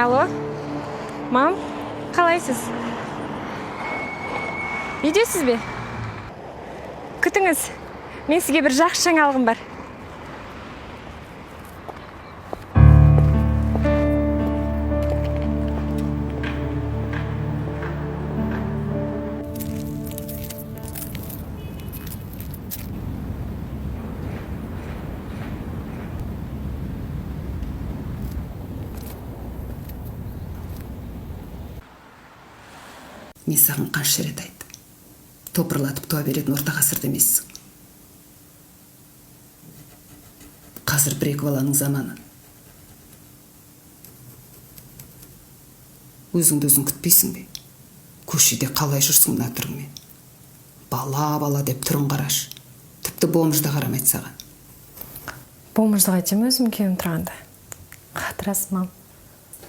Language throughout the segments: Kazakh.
Алло, мам, қалайсыз? Үйдесіз бе? Күтіңіз, мен сізге бір жақсы жаңалығым бар. Мен саған қанша рет айттым. Топырлатып туа беретін орта ғасырда емессің. Қазір бір-екі баланың заманы. Өзіңді өзің күтпейсің бе? Көшеде қалай жүрсің мына түріңмен? Бала деп түрін қараш. Тіпті бомжда қарамайды саған. Бомждыға айтсам өзім күйеуім тұрғанда. Қатырасыз, мам.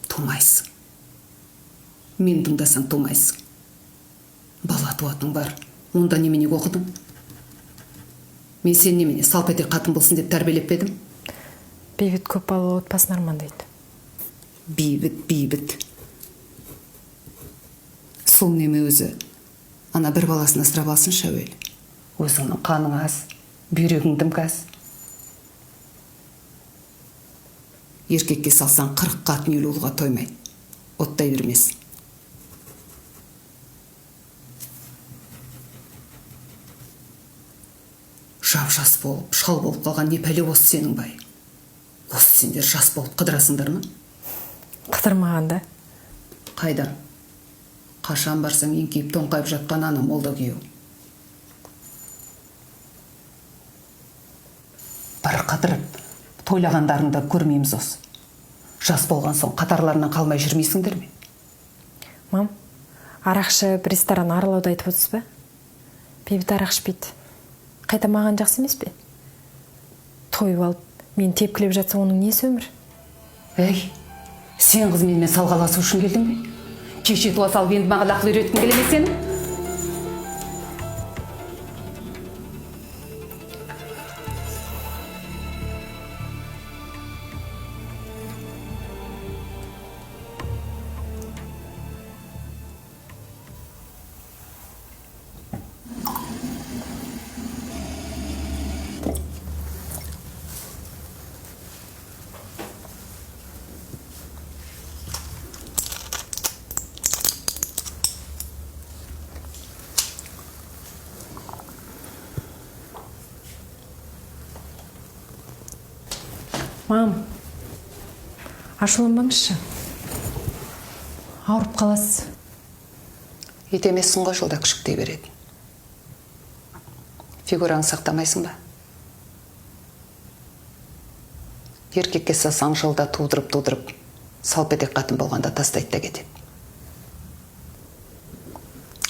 Тумайсың. Мен тыңдасаң тумайсың. Бала туатың бар. Онда немене оқыдың? Мен сен немене салпетек қатын болсын деп тәрбиелеп едім? Бейбіт көп балалы отбасын армандайды. Бейбіт. Сол неме өзі. Ана бір баласын асырап алсын шәуел. Өзіңнің қаның аз, бүйрегің дімказ. Еркекке салсан 40 қатын елу ұлға тоймайды. Оттай бермес. Жап-жас болып, шал болып қалған не пәле осы сенің бай. Осы сендер жас болып қыдырасыңдар ма? Қыдырмағанда. Қайдан? Қашан барсаң еңкейіп тоңқайып жатқан ана молда күйеу. Бір қыдырып, тойлағандарыңды көрмейміз осы. Жас болған соң қатарларынан қалмай жүрмейсіңдер ме? Мам, арақшы бір ресторан аралауды айтып отырсыз ба? Бейбіт арақ ішпейді. Қайта маған жақсы емес пе? Тойып алып, мен тепкілеп жатса оның несі өмір? Әй, сен қыз менімен салғаласу үшін келдің бе? Кеше туа салып енді маған ақыл үйреткің келе ме сені? Мам, ашуланбаңызшы. Ауырып қаласыз. Ит емессің ғой жолда күшіктей береді. Фигураңды сақтамайсың ба? Еркекке салсаң жолда тудырып, салпетек қатын болғанда тастайды да кетеді.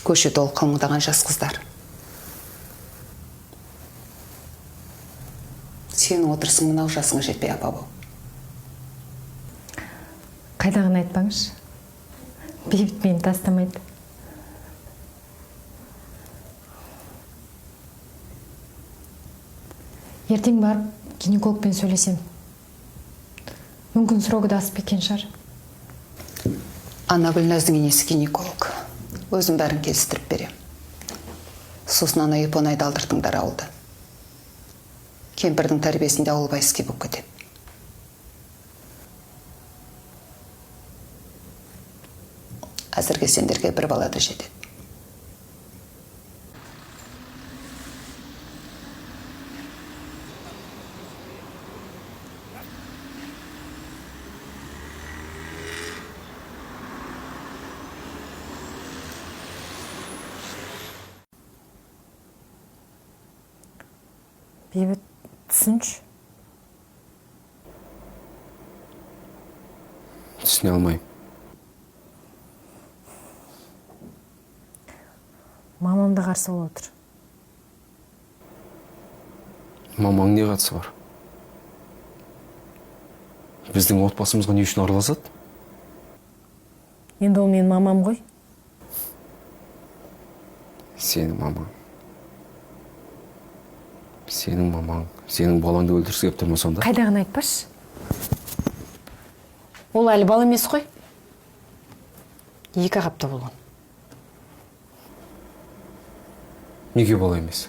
Көше толы қылмыңдаған жас қыздар. Сенің отырсың мынау жасыңа жетпей апа бол. Қайдағын айтпаңыз. Бейбіт мені тастамайды. Ертең барып гинекологпен сөйлесем. Мүмкін срогы да асып кеткен шығар. Ана Гүлназдың енесі гинеколог. Өзім бәрін келістіріп берем. Сосын ана Епонайды алдыртыңдар ауылды. Кемпірдің тәрбиесінде ауыл байске болып кетеді. Әзірге сендерге бір бала да жетеді. Бейбіт, түсінші. Түсіне алмайым. Мамам да қарсы болып отыр. Мамаң не қатысы бар? Біздің отбасымызға не үшін араласады? Енді ол менің мамам ғой. Сенің мамаң. Сенің мамаң, сенің балаңды өлтіргісі келіп тұр ма сонда? Қайдағыны айтпашы. Ол әлі бала емес қой. 2 апта болған. Неге бала емес?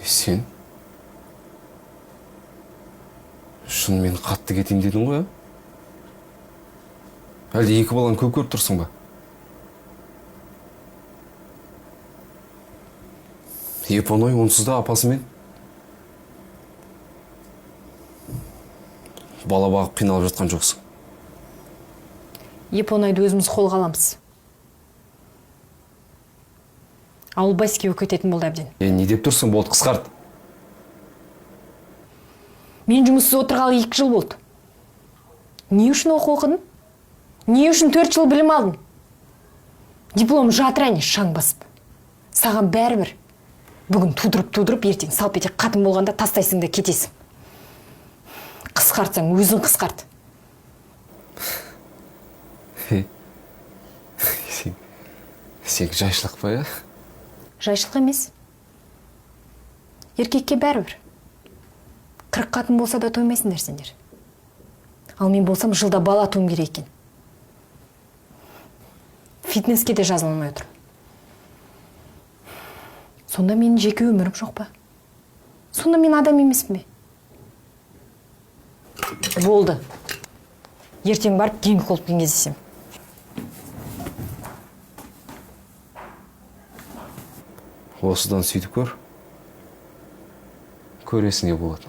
Сен шынымен қатты кетейін дедің ғой, әлде 2 баланы көп көріп тұрсың ба? Епоной онсыз да апасымен бала бағып қиналып жатқан жоқсың. Епонайды өзіміз қолға аламыз. Ауыл Баскеге кететін болды әбден. Не деп тұрсың, болды, қысқарт. Мен жұмыссыз отырғалы 2 жыл болды. Не үшін оқу оқыдың? Не үшін 4 жыл білім алдың? Диплом жатыр әне шаң басып. Саған бәрібір. Бүгін тудырып, ертең салп ете қатын болғанда тастайсың да кетесің. Қысқартсаң, өзің қысқарт. Сен жайшылық па, я? Жайшылық емес. Еркекке бәрібір. 40 қатын болса да тоймайсыңдар сендер. Ал мен болсам жылда бала туым керек екен. Фитнеске де жазылмай отыр. Сонда менің жеке өмірім жоқ па? Сонда мен адам емеспін бе? Болды. Ертең барып гинекологпен кездесем. Осыдан сөйтіп көр. Көресің не болады.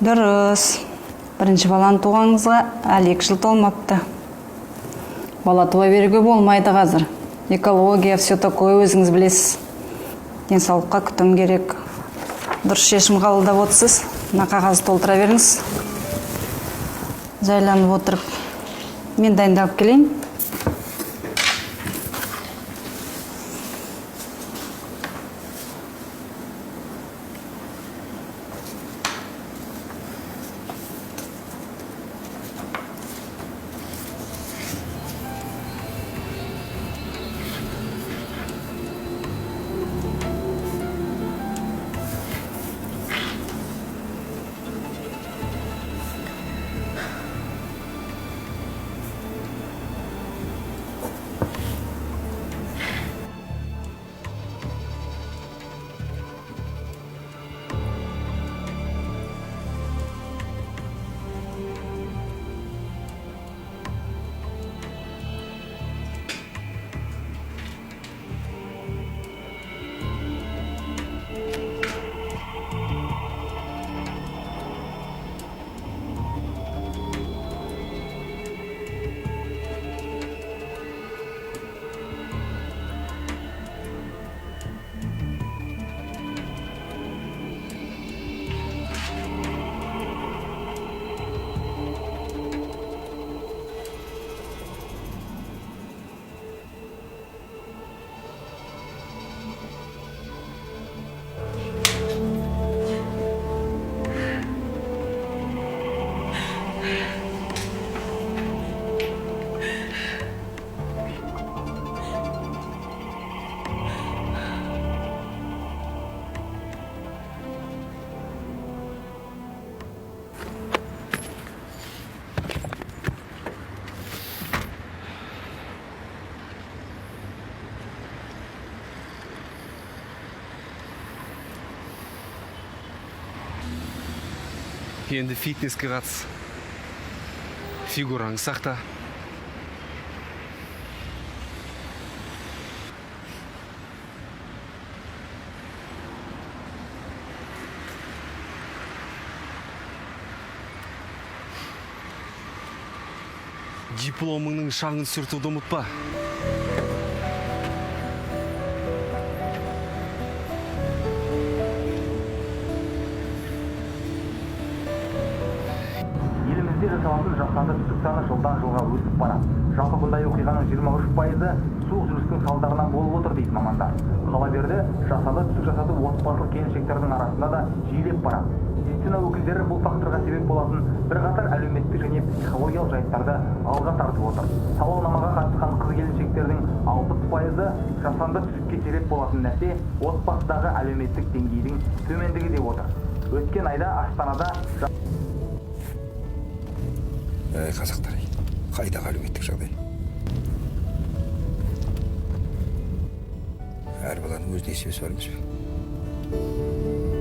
Дұрыс. Бірінші баланы туғаныңызға әлі 2 жыл толмапты. Бала туа беруге болмайды қазір. Экология, все такое өзіңіз білесіз. Денсаулыққа күтім керек. Дұрыс шешім қабылдап отырсыз. Мына қағазды толтыра беріңіз. Жайланып отырып, мен дайындалып келейін. Енді фитнеске қатыс. Фигураңды сақта. дипломыңның шаңын сүртуді ұмытпа. Елімізде жасалатын жасанды түсік саны жылдан жылға өсіп барады. Жалпы бұндай оқиғаның 23%-ы суық жүрістің салдарынан болып отыр дейді мамандар. Қала берді жасанды түсік жасату отбасылық келіншектердің арасында да жиілеп барады. Медицина өкілдері бұл факторға себеп болатын бірқатар әлеуметтік және психологиялық жайттарды алға тартып отыр. Сауалнамаға қатысқан қыз келіншектердің 60%-ы жасанды түсікке себеп болатын нәрсе отбасыдағы әлеуметтік деңгейдің төмендігі деп отыр. Өткен айда Астанада қазақтар, қайдағы әлеуметтік жағдай? Әр баланың өз несібесі бар емес пе?